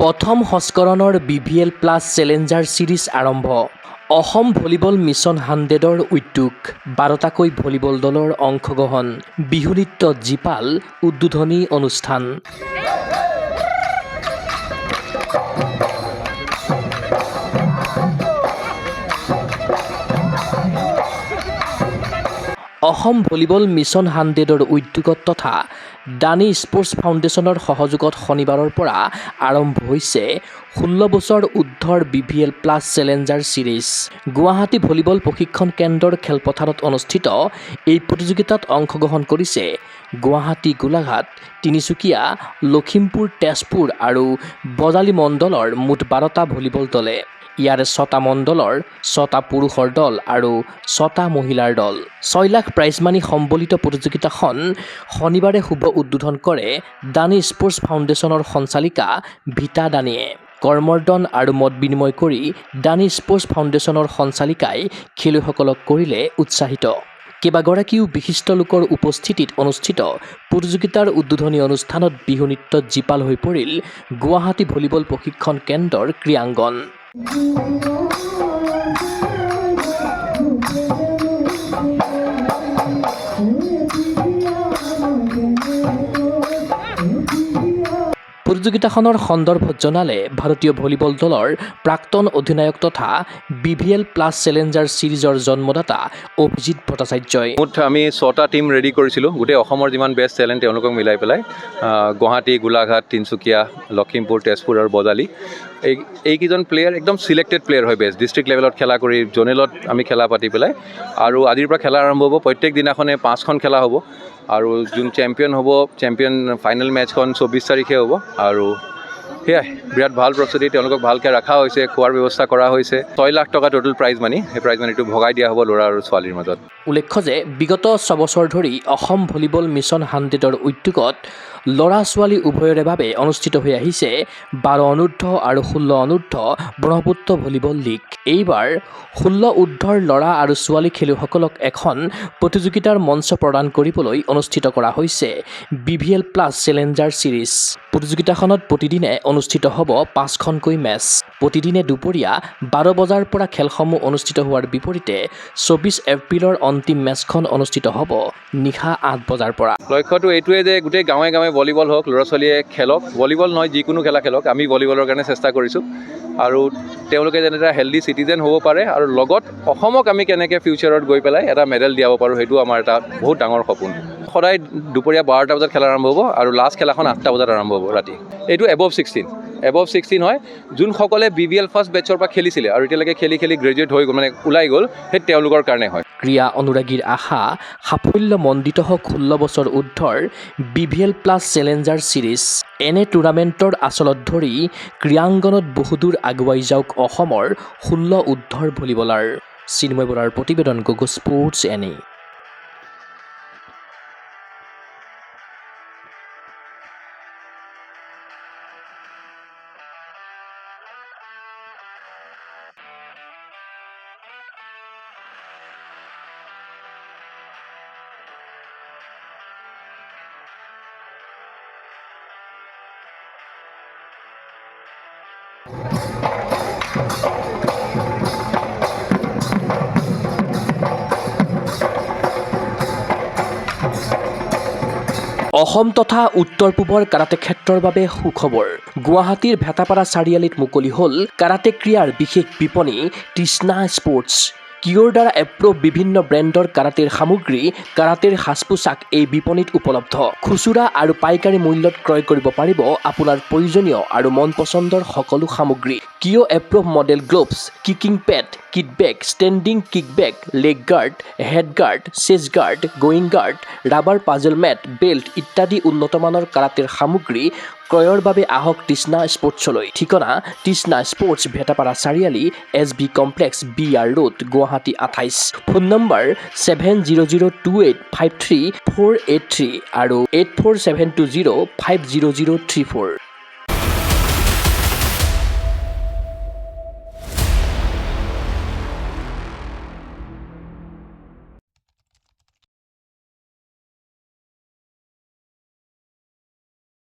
প্ৰথম সংস্কৰণৰ BVL plus challenger series আৰম্ভ। অসম ভলীবল মিছন 100ৰ উদ্যোগ, 12টাকৈ ভলীবল দলৰ অংশগ্ৰহণ, বিহু নৃত্য জীপাল, উদ্বোধনী অনুষ্ঠান। অসম ভলীবল মিছন 100ৰ উদ্যোগত তথা দানী স্পৰ্টছ ফাউণ্ডেশ্যনৰ সহযোগত শনিবাৰৰ পৰা আৰম্ভ হৈছে 16 বছৰ ঊৰ্ধ্বৰ BVL plus challenger series. Guwahati volleyball প্ৰশিক্ষণ কেন্দ্ৰৰ খেলপথাৰত অনুষ্ঠিত এই প্ৰতিযোগিতাত অংশগ্ৰহণ কৰিছে গুৱাহাটী, গোলাঘাট, তিনিচুকীয়া, লখিমপুৰ, তেজপুৰ আৰু বজালী মণ্ডলৰ মুঠ 12টা ভলীবল দলে। ইয়াৰে 6টা মণ্ডলৰ 6টা পুৰুষৰ দল আৰু 6টা মহিলাৰ দল। 6 লাখ প্ৰাইজ মানি সম্বলিত প্ৰতিযোগিতাখন শনিবাৰে শুভ উদ্বোধন কৰে দানী স্পৰ্টছ ফাউণ্ডেশ্যনৰ সঞ্চালিকা ভিতা দানীয়ে। কৰ্মৰ্দন আৰু মত বিনিময় কৰি দানী স্পৰ্টছ ফাউণ্ডেশ্যনৰ সঞ্চালিকাই খেলুৱৈসকলক কৰিলে উৎসাহিত। কেইবাগৰাকীও বিশিষ্ট লোকৰ উপস্থিতিত অনুষ্ঠিত প্ৰতিযোগিতাৰ উদ্বোধনী অনুষ্ঠানত বিহু নৃত্যত জীপাল হৈ পৰিল গুৱাহাটী ভলীবল প্ৰশিক্ষণ কেন্দ্ৰৰ ক্ৰীড়াংগন। প্ৰতিযোগিতাখনৰ সন্দৰ্ভত জনালে ভাৰতীয় ভলীবল দলৰ প্ৰাক্তন অধিনায়ক তথা BVL প্লাছ চেলেঞ্জাৰ ছিৰিজৰ জন্মদাতা অভিজিত ভট্টাচাৰ্যই। আমি 6টা টিম ৰেডি কৰিছিলোঁ, গোটেই অসমৰ যিমান বেষ্ট টেলেণ্ট তেওঁলোকক মিলাই পেলাই। গুৱাহাটী, গোলাঘাট, তিনিচুকীয়া, লখিমপুৰ, তেজপুৰ আৰু বজালী। এইকেইজন প্লেয়াৰ একদম চিলেক্টেড প্লেয়াৰ হয়, বেষ্ট ডিষ্ট্ৰিক্ট লেভেলত খেলা কৰি জনেলত আমি খেলা পাতি পেলাই। আৰু আজিৰ পৰা খেলা আৰম্ভ হ'ব। প্ৰত্যেক দিনাখনে 5খন খেলা হ'ব আৰু যোন চেম্পিয়ন হ'ব, চেম্পিয়ন ফাইনেল মেটচখন 24 তাৰিখে হ'ব। আৰু সেয়াই বিৰাট ভাল প্ৰস্তুতি, তেওঁলোকক ভালকৈ ৰখা হৈছে, খোৱাৰ ব্যৱস্থা কৰা হৈছে। 6 লাখ টকা টোটেল প্ৰাইজ মানি, সেই প্ৰাইজ মানিটো ভগাই দিয়া হ'ব ল'ৰা আৰু ছোৱালীৰ মাজত। উল্লেখ্য যে বিগত 6 বছৰ ধৰি অসম ভলীবল মিছন 100ৰ উদ্যোগত ল'ৰা ছোৱালী উভয়ৰে বাবে অনুষ্ঠিত হৈ আহিছে 12 অনূৰ্ধ্ব আৰু 16 অনূৰ্ধ্ব ব্ৰহ্মপুত্ৰ ভলীবল লীগ। এইবাৰ 16 ঊৰ্ধ্বৰ ল'ৰা আৰু ছোৱালী খেলুৱৈসকলক এখন প্ৰতিযোগিতাৰ মঞ্চ প্ৰদান কৰিবলৈ অনুষ্ঠিত কৰা হৈছে BVL প্লাছ চেলেঞ্জাৰ ছিৰিজ। প্ৰতিযোগিতাখনত প্ৰতিদিনে অনুষ্ঠিত হ'ব 5খনকৈ মেচ। প্ৰতিদিনে দুপৰীয়া 12 বজাৰ পৰা খেলসমূহ অনুষ্ঠিত হোৱাৰ বিপৰীতে 24 এপ্ৰিলৰ অন্তিম মেচখন অনুষ্ঠিত হ'ব নিশা 8 বজাৰ পৰা। লক্ষ্যটো এইটোৱে যে গোটেই গাঁৱে গাঁৱে ভলীবল হওক, ল'ৰা ছোৱালীয়ে খেলক। ভলীবল নহয়, যিকোনো খেলা খেলক। আমি ভলীবলৰ কাৰণে চেষ্টা কৰিছোঁ আৰু তেওঁলোকে যেনে এটা হেল্ডি চিটিজেন হ'ব পাৰে আৰু লগত অসমক আমি কেনেকৈ ফিউচাৰত গৈ পেলাই এটা মেডেল দিয়াব পাৰোঁ, সেইটো আমাৰ এটা বহুত ডাঙৰ সপোন। সদায় দুপৰীয়া 12টা বজাত খেলা আৰম্ভ হ'ব আৰু লাষ্ট খেলাখন 8টা বজাত আৰম্ভ হ'ব ৰাতি। এইটো এবভ 16 হয়। যোনসকলে BVL ফাৰ্ষ্ট বেটছৰ পৰা খেলিছিলে আৰু এতিয়ালৈকে খেলি খেলি গ্ৰেজুৱেট হৈ গ'ল, মানে ওলাই গ'ল, সেই তেওঁলোকৰ কাৰণে হয়। ক্ৰীড়া অনুৰাগীৰ আশা সাফল্যমণ্ডিত হওক 16 বছৰ ঊৰ্ধ্বৰ BVL প্লাছ চেলেঞ্জাৰ ছিৰিজ। এনে টুৰ্ণামেণ্টৰ আচলত ধৰি ক্ৰীড়াংগনত বহুদূৰ আগুৱাই যাওক অসমৰ 16 ঊৰ্ধ্বৰ ভলীবলাৰ। চিন্ময় বৰাৰ প্ৰতিবেদন, গগো স্পৰ্টছ এনি। অসম তথা উত্তৰ পূবৰ কাৰাটে ক্ষেত্ৰৰ বাবে সুখবৰ। গুৱাহাটীৰ ভেটাপাৰা চাৰিআলিত মুকলি হ'ল কাৰাটে ক্ৰীড়াৰ বিশেষ বিপণী তৃষ্ণা স্পৰ্টছ। কিয়ৰ দ্বাৰা এপ্ৰুভ বিভিন্ন ব্ৰেণ্ডৰ কাৰাটেৰ সামগ্ৰী, কাৰাটেৰ সাজ পোছাক এই বিপণীত উপলব্ধ। খুচুৰা আৰু পাইকাৰী মূল্যত ক্ৰয় কৰিব পাৰিব আপোনাৰ প্ৰয়োজনীয় আৰু মন পচন্দৰ সকলো সামগ্ৰী। কিয় approve model gloves, kicking pad, kit bag, standing kick bag, leg guard, head guard, chest guard, groin guard, rubber puzzle mat, belt ইত্যাদি উন্নতমানৰ কাৰাটেৰ সামগ্ৰী ক্ৰয়ৰ বাবে আহক তৃষ্ণা স্পৰ্টছলৈ। ঠিকনা তৃষ্ণা স্পৰ্টছ, ভেটাপাৰা চাৰিআলি, SB complex, BR road, Guwahati 28। Phone number 7002853483 আৰু 84720500034।